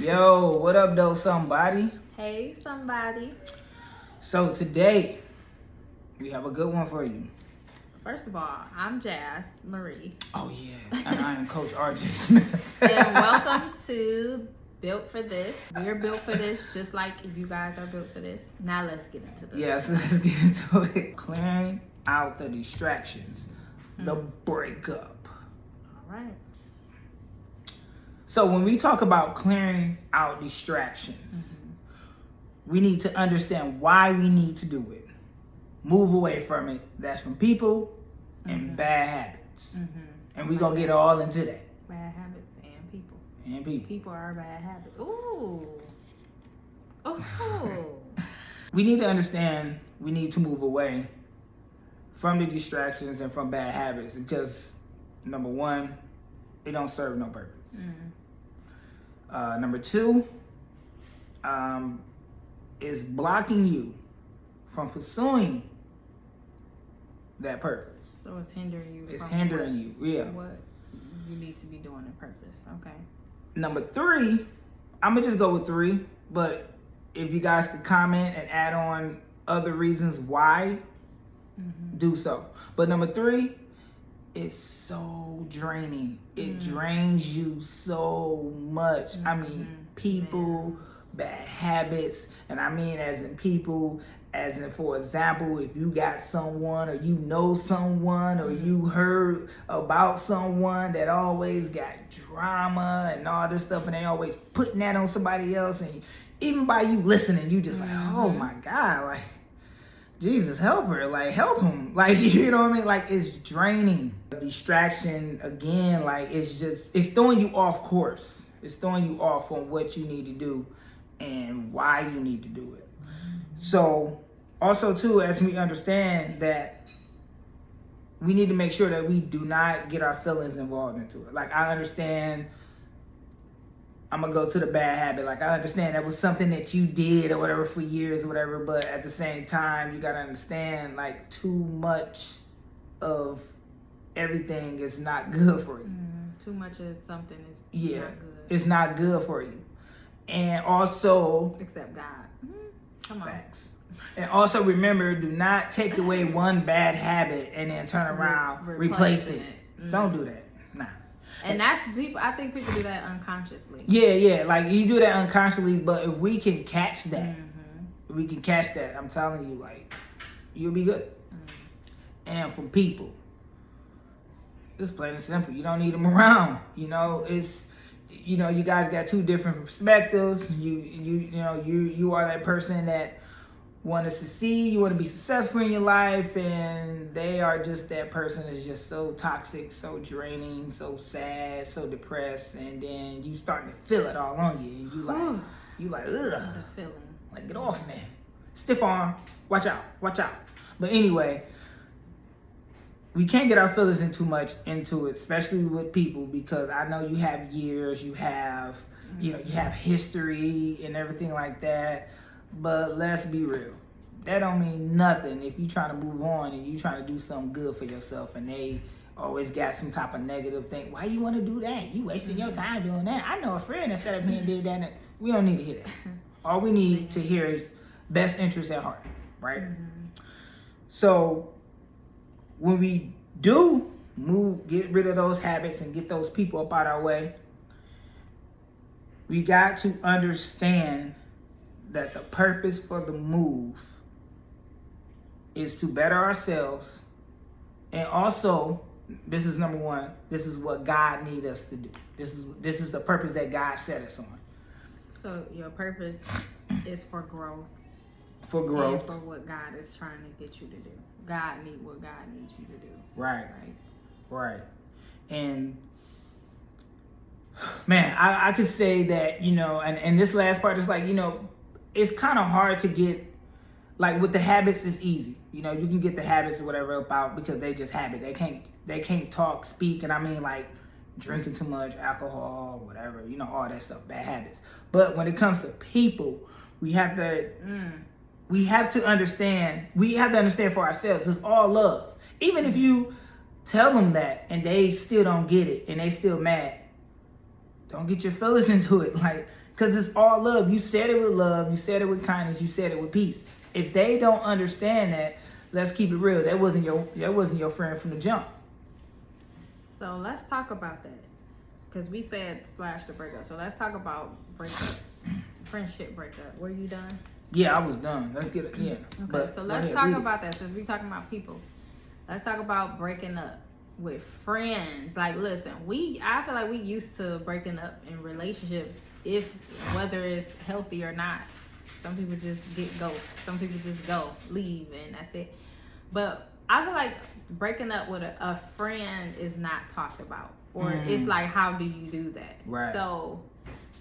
Yo, what up, though, somebody? Hey, somebody. So today, we have a good one for you. First of all, I'm Jazz Marie. Oh, yeah, and I am Coach RJ Smith. And welcome to Built for This. We're built for this just like you guys are built for this. Now let's get into this. Yes, let's get into it. Clearing out the distractions, the breakup. All right. So when we talk about clearing out distractions, we need to understand why we need to do it. Move away from it. That's from people and bad habits. And we're going to get all into that. Bad habits and people. And people. People are bad habits. Ooh. Oh. We need to understand we need to move away from the distractions and from bad habits because, number one, it don't serve no purpose. Number two, is blocking you from pursuing that purpose. So it's hindering you. It's from hindering you, yeah. What you need to be doing in purpose. Okay. Number three, I'm gonna just go with three, but if you guys could comment and add on other reasons why, do so. But number three, it's so draining. It drains you so much. I mean, people, bad habits, and I mean as in people, as in, for example, if you got someone or you know someone or you heard about someone that always got drama and all this stuff and they always putting that on somebody else, and even by you listening, you just like, oh my God, like, Jesus, help her, like, help him. Like, you know what I mean? Like, it's draining. Distraction, again, like, it's throwing you off course. It's throwing you off on what you need to do and why you need to do it. So, also, too, as we understand that we need to make sure that we do not get our feelings involved into it. Like, I understand, I'm gonna go to the bad habit. Like, I understand that was something that you did or whatever for years or whatever, but at the same time, you gotta understand, like, too much of everything is not good for you. Too much of something is not good. It's not good for you. And also, Except God. Come on. Facts. And also remember, do not take away one bad habit and then turn around, replace it. Don't do that. Nah. And that's people. I think people do that unconsciously. Yeah. Like, you do that unconsciously, but if we can catch that, I'm telling you, like, you'll be good. And from people, it's plain and simple. You don't need them around. You know, you guys got two different perspectives. You are that person that want to succeed, you want to be successful in your life, and they are just that person that's just so toxic, so draining, so sad, so depressed, and then you starting to feel it all on you, and you like, ugh, The feeling. like, get off me, stiff arm, watch out. But anyway, we can't get our feelings in too much into it, especially with people, because I know you have years, you have history and everything like that. But let's be real. That don't mean nothing if you trying to move on and you trying to do something good for yourself, and they always got some type of negative thing. Why you want to do that? You wasting your time doing that. I know a friend that sat up here and did that. We don't need to hear that. All we need to hear is best interest at heart, right? So when we do get rid of those habits and get those people up out our way, we got to understand that the purpose for the move is to better ourselves, and also, this is number one, this is what God needs us to do. This is the purpose that God set us on. So your purpose is for growth. For growth. And for what God is trying to get you to do. God needs what God needs you to do. Right. And man, I could say that, and this last part is like, it's kind of hard to get, like, with the habits, it's easy. You can get the habits or whatever about because they just habit. They can't talk, speak, and I mean, like, drinking too much alcohol, whatever, all that stuff, bad habits. But when it comes to people, we have to understand for ourselves, it's all love. Even if you tell them that and they still don't get it and they still mad, don't get your feelings into it. Like, Because it's all love. You said it with love. You said it with kindness. You said it with peace. If they don't understand that, let's keep it real. That wasn't your friend from the jump. So let's talk about that. Because we said slash the breakup. So let's talk about breakup. Friendship breakup. Were you done? Yeah, I was done. Let's get it. Yeah. Okay, But so let's talk about that since we're talking about people. Let's talk about breaking up with friends. Like, listen, I feel like we used to breaking up in relationships, whether it's healthy or not. Some people just get ghosts. Some people just leave, and that's it. But I feel like breaking up with a friend is not talked about, or it's like, how do you do that? Right. So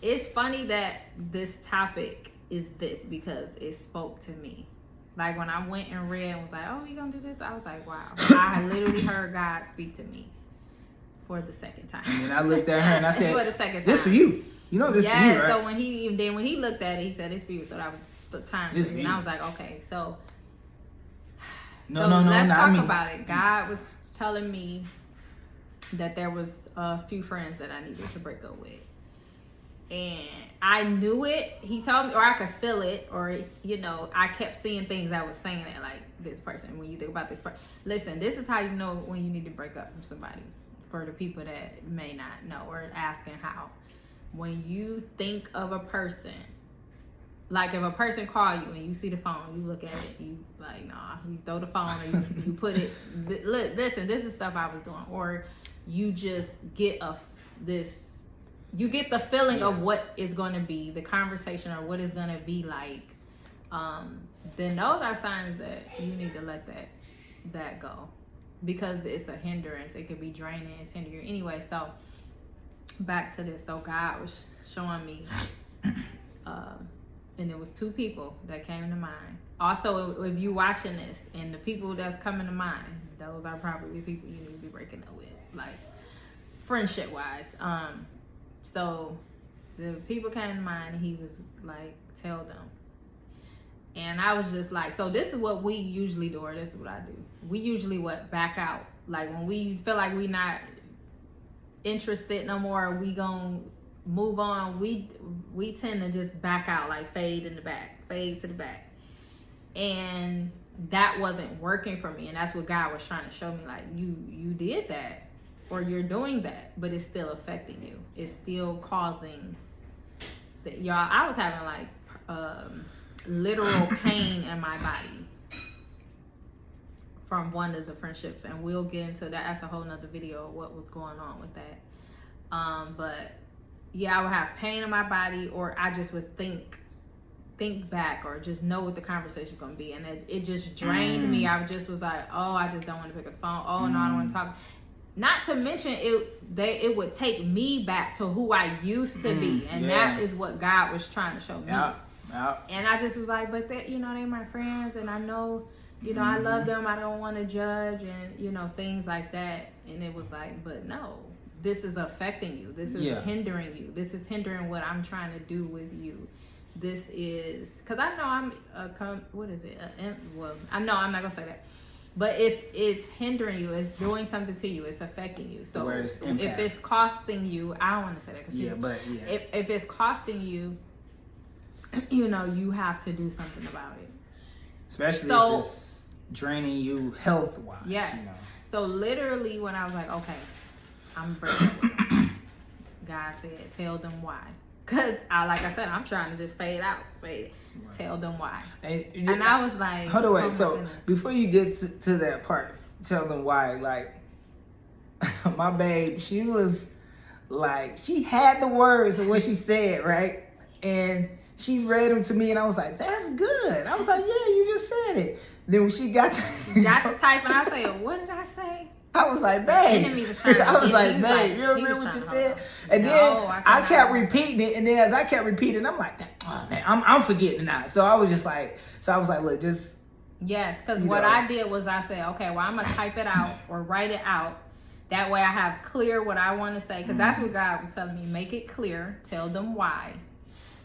it's funny that this topic is this because it spoke to me. Like when I went and read and was like, oh, you gonna do this? I was like, wow. I literally heard God speak to me for the second time. And then I looked at her and I said, for the second time. This for you. You know this for you, right? So when he looked at it, he said, it's for you. So that was the time for you. And I was like, okay, so let's talk about it. God was telling me that there was a few friends that I needed to break up with. And I knew it. He told me, or I could feel it, or, I kept seeing things that was saying that, like, this person, when you think about this person. Listen, this is how you know when you need to break up from somebody, for the people that may not know or asking how. When you think of a person, like if a person call you and you see the phone, you look at it, you like, nah, you throw the phone or you put it, listen, this is stuff I was doing. Or you just get you get the feeling of what is going to be the conversation or what it's going to be like, then those are signs that you need to let that go, because it's a hindrance. It could be draining. It's hindering you anyway. So back to this. So God was showing me, and it was two people that came to mind. Also, if you watching this and the people that's coming to mind, those are probably people you need to be breaking up with, like friendship wise. So the people came to mind and he was like, tell them. And I was just like, so this is what we usually do, or this is what I do. We usually back out. Like when we feel like we not interested no more, we gonna move on. We tend to just back out, like fade to the back. And that wasn't working for me. And that's what God was trying to show me. Like, you did that, or you're doing that, but it's still affecting you. It's still causing y'all. I was having like literal pain in my body from one of the friendships, and we'll get into that. That's a whole nother video of what was going on with that. But yeah, I would have pain in my body, or I just would think back, or just know what the conversation is going to be, and it just drained me. I just was like, oh, I just don't want to pick up the phone. Oh no, I don't want to talk. Not to mention it would take me back to who I used to be, and that is what God was trying to show me. And I just was like, but they're my friends, and I know, I love them. I don't want to judge, and things like that. And it was like, but no, this is affecting you. This is hindering you. This is hindering what I'm trying to do with you. This is, because I know I'm I know I'm not gonna say that. But it's hindering you. It's doing something to you. It's affecting you. So if it's costing you, I don't want to say that. If it's costing you, you have to do something about it. Especially if it's draining you health-wise. Yes. So literally when I was like, okay, I'm breaking up with them, God said, tell them why. Because like I said, I'm trying to just fade out. Right. Tell them why. And I was like, hold on, wait. So before you get to that part, tell them why. Like, my babe, she was like, she had the words of what she said, right? And she read them to me, and I was like, that's good. I was like, yeah, you just said it. Then when she got the type, and I said, what did I say? I was like, babe. I was like, babe, you remember what you said? And then I kept repeating it, and then as I kept repeating, I'm like, oh man, I'm forgetting now. So I was like, look, just. Yes, because what I did was I said, okay, well, I'm going to type it out or write it out. That way I have clear what I want to say. Because that's what God was telling me. Make it clear. Tell them why.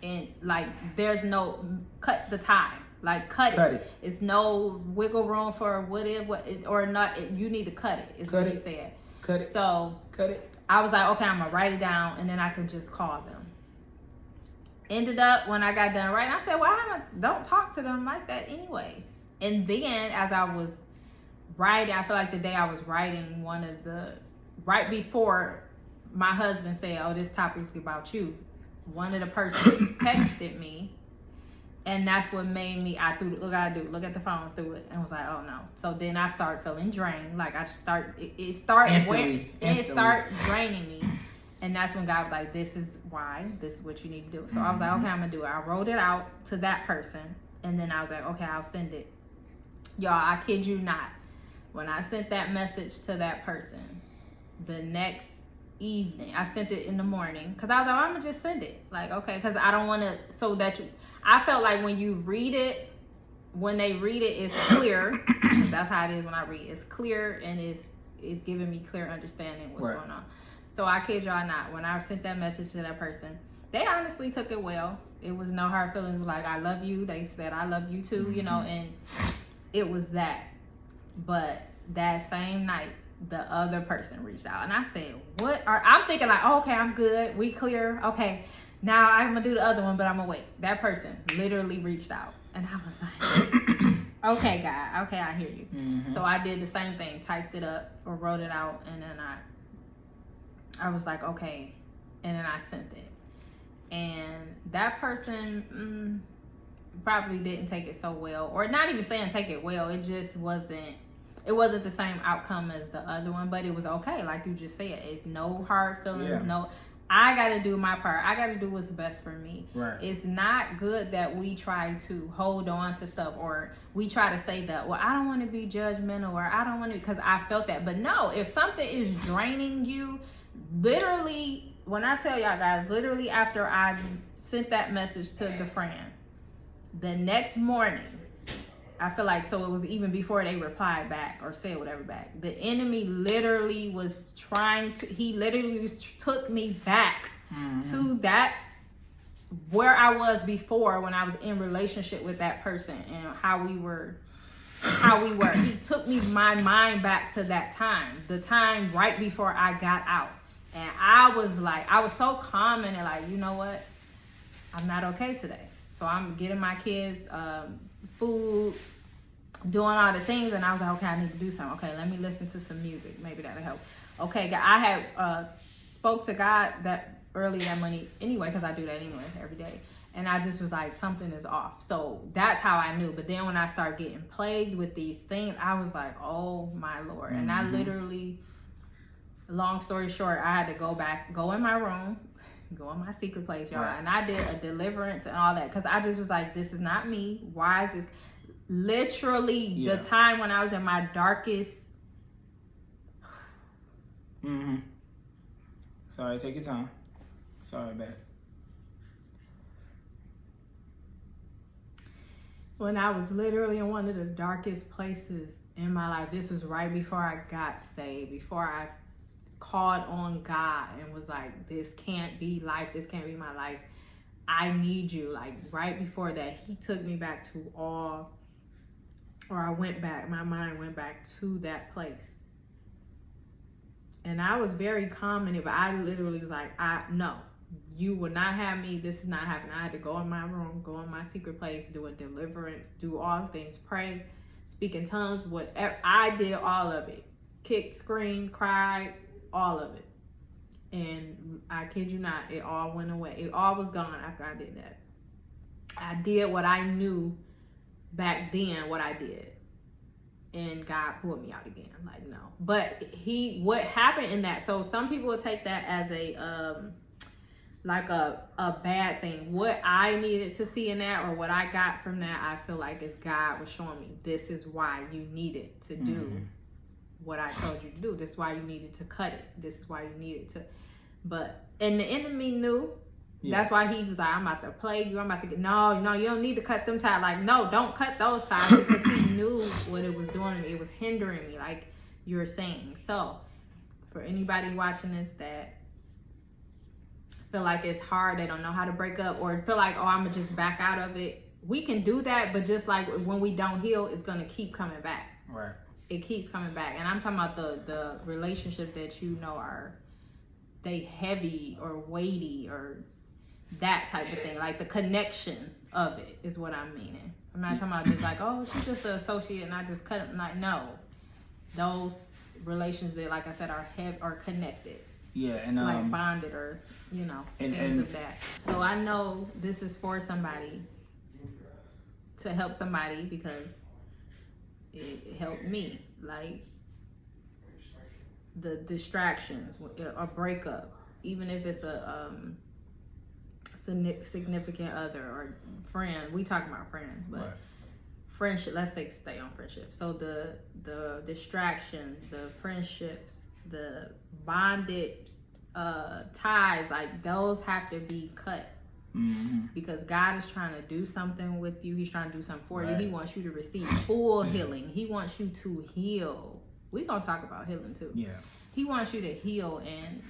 And like, there's no cut the tie. Like, cut it. It's no wiggle room for what or not. You need to cut it, is what he said. Cut it. So, cut it. I was like, okay, I'm going to write it down, and then I can just call them. ended up when I got done writing, I said, well, I don't talk to them like that anyway. And then as I was writing, I feel like the day I was writing right before my husband said, oh, this topic's about you, one of the persons texted me, and that's what made me, look at the phone, threw it, and was like, oh no. So then I started feeling drained. Like it started draining me. And that's when God was like, this is what you need to do. So I was like, okay, I'm gonna do it. I wrote it out to that person, and then I was like, okay, I'll send it. Y'all, I kid you not. When I sent that message to that person, the next evening, I sent it in the morning, because I was like, I'm gonna just send it. Like, okay, because I don't want to, I felt like when they read it, it's clear. That's how it is when I read. It's clear, and it's giving me clear understanding what's going on. So I kid y'all not, when I sent that message to that person, they honestly took it well. It was no hard feelings. Like, I love you. They said, I love you too, and it was that. But that same night, the other person reached out, and I said, I'm thinking like, oh, okay, I'm good. We clear. Okay, now I'm going to do the other one, but I'm going to wait. That person literally reached out, and I was like, okay, God. Okay, I hear you. So I did the same thing, typed it up or wrote it out, and then I was like, okay, and then I sent it. And that person probably didn't take it so well, or not even saying take it well, it just wasn't the same outcome as the other one, but it was okay. Like you just said, it's no hard feelings, I got to do my part. I got to do what's best for me. Right. It's not good that we try to hold on to stuff, or we try to say that, well, I don't want to be judgmental, or I don't want to, because I felt that. But no, if something is draining you, literally, when I tell y'all guys, literally after I sent that message to the friend, the next morning, I feel like, so it was even before they replied back or said whatever back, the enemy literally was took me back to that, where I was before, when I was in relationship with that person, and how we were. He took my mind back to that time, the time right before I got out. And I was so calm, and like, you know what? I'm not okay today. So I'm getting my kids food, doing all the things, and I was like, okay, I need to do something. Okay, let me listen to some music. Maybe that'll help. Okay, I had spoke to God that early that morning anyway, because I do that anyway every day. And I just was like, something is off. So that's how I knew. But then when I started getting plagued with these things, I was like, oh my Lord. And I literally, long story short, I had to go in my room, go in my secret place, y'all. Right. And I did a deliverance and all that, because I just was like, this is not me. Why is this? Literally the time when I was in my darkest. Sorry, take your time. Sorry, babe. When I was literally in one of the darkest places in my life, this was right before I got saved, before I called on God and was like, this can't be life, this can't be my life, I need you. Like right before that, he took me back to my mind went back to that place. And I was very calm in it, but I literally was like, no, you will not have me. This is not happening. I had to go in my room, go in my secret place, do a deliverance, do all the things, pray, speak in tongues, whatever. I did all of it. Kicked, screamed, cried, all of it. And I kid you not, it all went away. It all was gone after I did that. I did what I knew back then, what I did. And God pulled me out again. Like, no. But what happened in that, so some people will take that as a bad thing. What I needed to see in that, or what I got from that, I feel like is God was showing me, this is why you needed to do what I told you to do. This is why you needed to cut it. This is why you needed to. And the enemy knew. Yeah. That's why he was like, I'm about to plague you. I'm about to get, no, you don't need to cut them ties. Like, no, don't cut those ties, because he knew what it was doing to me. It was hindering me, like you were saying. So for anybody watching this that feel like it's hard, they don't know how to break up, or feel like, oh, I'm gonna just back out of it, we can do that, but just like when we don't heal, it's gonna keep coming back. Right. It keeps coming back. And I'm talking about the relationship that are they heavy or weighty, or that type of thing, like the connection of it is what I'm meaning. I'm not talking about just like, oh, she's just an associate and I just cut it. Like, no, those relations that, like I said, are connected. Yeah, and like bonded, or things of that. So I know this is for somebody, to help somebody, because it helped me. Like the distractions, a breakup, even if it's a significant other or friend. We talking about friends, but right. Friendship. Let's stay on friendship. So the distractions, the friendships, the bonded ties, like those have to be cut. Mm-hmm. Because God is trying to do something with you. He's trying to do something for you. He wants you to receive full healing. He wants you to heal. We're gonna talk about healing too. Yeah. He wants you to heal, and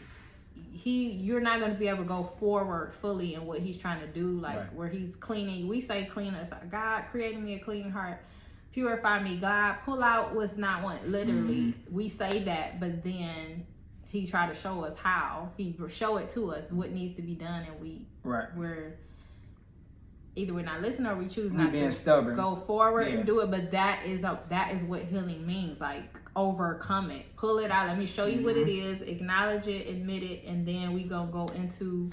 you're not going to be able to go forward fully in what he's trying to do, like where he's cleaning. We say clean us. God created me a clean heart, purify me. God, pull out what's not wanted. Literally, we say that, but then he tried to show us how. He show it to us what needs to be done, and we're either we're not listening or we choose not to stubborn. Go forward and do it. But that is what healing means. Like, overcome it, pull it out. Let me show you what it is, acknowledge it, admit it, and then we gonna go into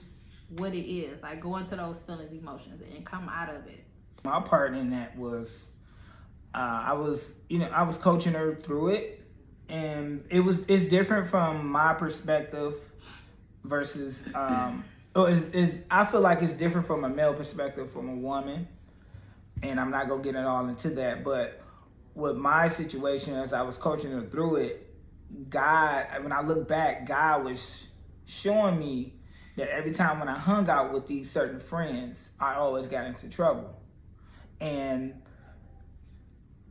what it is. Like, go into those feelings, emotions, and come out of it. My part in that was I was coaching her through it, and it's different from my perspective versus I feel like it's different from a male perspective from a woman, and I'm not gonna get it all into that, but with my situation, as I was coaching her through it, God, when I look back, God was showing me that every time when I hung out with these certain friends, I always got into trouble. And,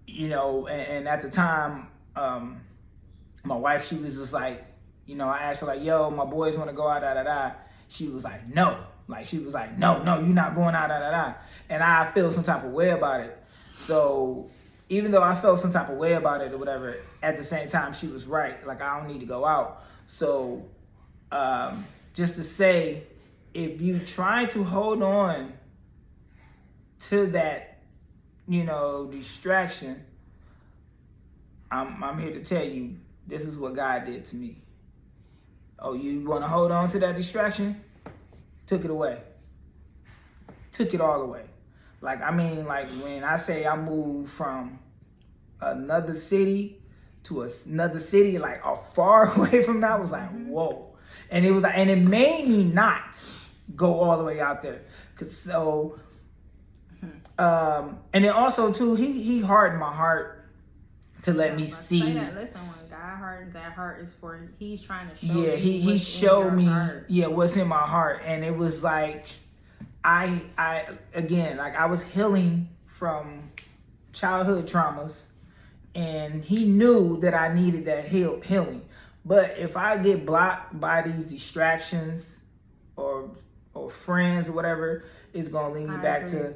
and at the time, my wife, she was just like, I asked her like, yo, my boys want to go out, da-da-da. She was like, no. Like, she was like, no, you're not going out, da-da-da. And I feel some type of way about it. So even though I felt some type of way about it or whatever, at the same time, she was right. Like, I don't need to go out. So just to say, if you try to hold on to that, distraction, I'm here to tell you, this is what God did to me. Oh, you want to hold on to that distraction? Took it away. Took it all away. Like, when I say I moved from another city to another city, like far away from that, I was like, whoa. And it was like, and it made me not go all the way out there. And then also too, he hardened my heart to let me see. Say that. Listen, when God hardens that heart, is for he's trying to show you. Yeah, he showed me. Yeah, what's in my heart, and it was like, I was healing from childhood traumas, and he knew that I needed that healing. But if I get blocked by these distractions or friends or whatever, it's gonna lead me back to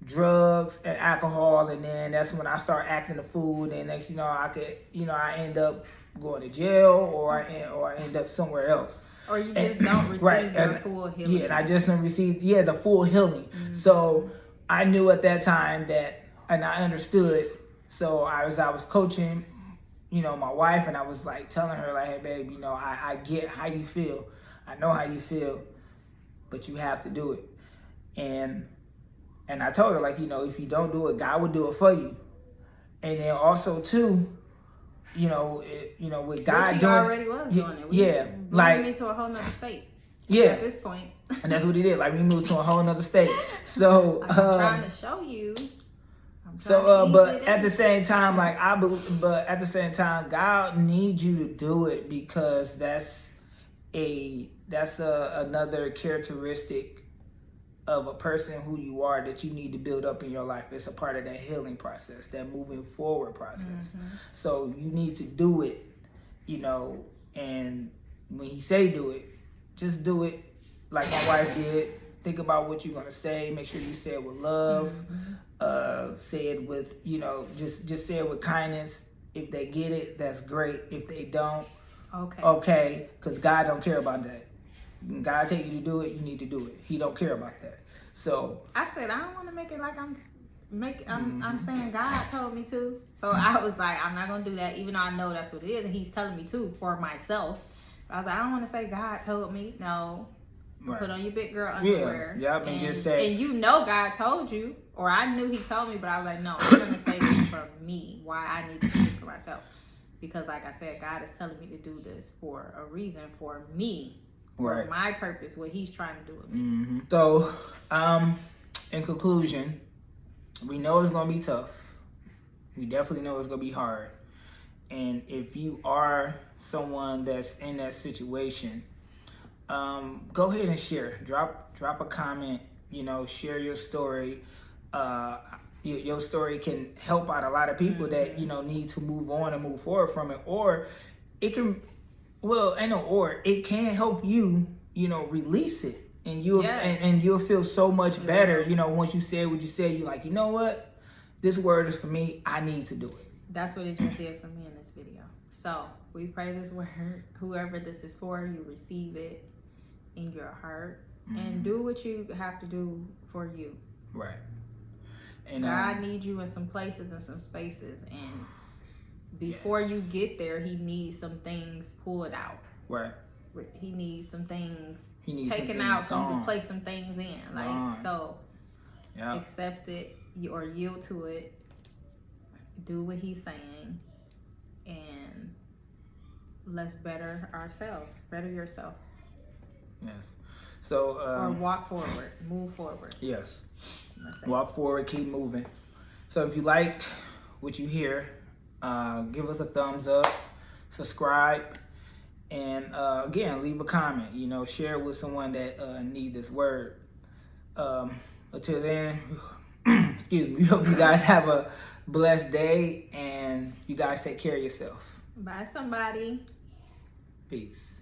drugs and alcohol, and then that's when I start acting a fool. And next I end up going to jail, or I end up somewhere else. Or you just don't receive the full healing. Yeah, and I just don't receive the full healing. Mm-hmm. So I knew at that time that, and I understood. So I was coaching, my wife, and I was like telling her like, hey babe, I get how you feel. I know how you feel, but you have to do it. And I told her like, if you don't do it, God will do it for you. And then also too, with God doing, already was doing it. We moved me to a whole nother state. Yeah. At this point. And that's what he did. Like, we moved to a whole nother state. So I'm trying to show you. But at the same time, God needs you to do it, because that's another characteristic of a person who you are that you need to build up in your life. It's a part of that healing process, that moving forward process. Mm-hmm. So you need to do it, and when he say do it, just do it like my wife did. Think about what you're going to say. Make sure you say it with love. Mm-hmm. Say it with, just say it with kindness. If they get it, that's great. If they don't, okay, because God don't care about that. When God tell you to do it, you need to do it. He don't care about that. So I said I don't want to make it like I'm saying God told me to. So I was like, I'm not gonna do that, even though I know that's what it is, and He's telling me to for myself. I was like, I don't want to say God told me. No, right. Put on your big girl underwear. Yeah, and just say. And you know God told you, or I knew He told me, but I was like, no, I'm gonna say this for me. Why I need to do this for myself? Because, like I said, God is telling me to do this for a reason, for me, for right. my purpose, what He's trying to do with me. Mm-hmm. So, in conclusion, we know it's gonna be tough. We definitely know it's gonna be hard. And if you are someone that's in that situation, go ahead and share. Drop a comment. Share your story. Your story can help out a lot of people that need to move on and move forward from it, or it can. Well, it can help you. Release it, and you'll feel so much better. Once you said what you said, you're like, you know what, this word is for me. I need to do it. That's what it just did for me in this video. So we pray this word. Whoever this is for, you receive it in your heart and do what you have to do for you. Right. And God needs you in some places and some spaces, and before you get there, He needs some things pulled out. Right. He needs some things taken out so you can place some things in. So yeah. Accept it or yield to it. Do what He's saying, and let's better ourselves. Better yourself. Yes. So or walk forward. Move forward. Yes. Walk forward. Keep moving. So if you like what you hear, give us a thumbs up, subscribe, and again, leave a comment. Share with someone that need this word. Until then, excuse me. We hope you guys have a blessed day, and you guys take care of yourself. Bye, somebody. Peace.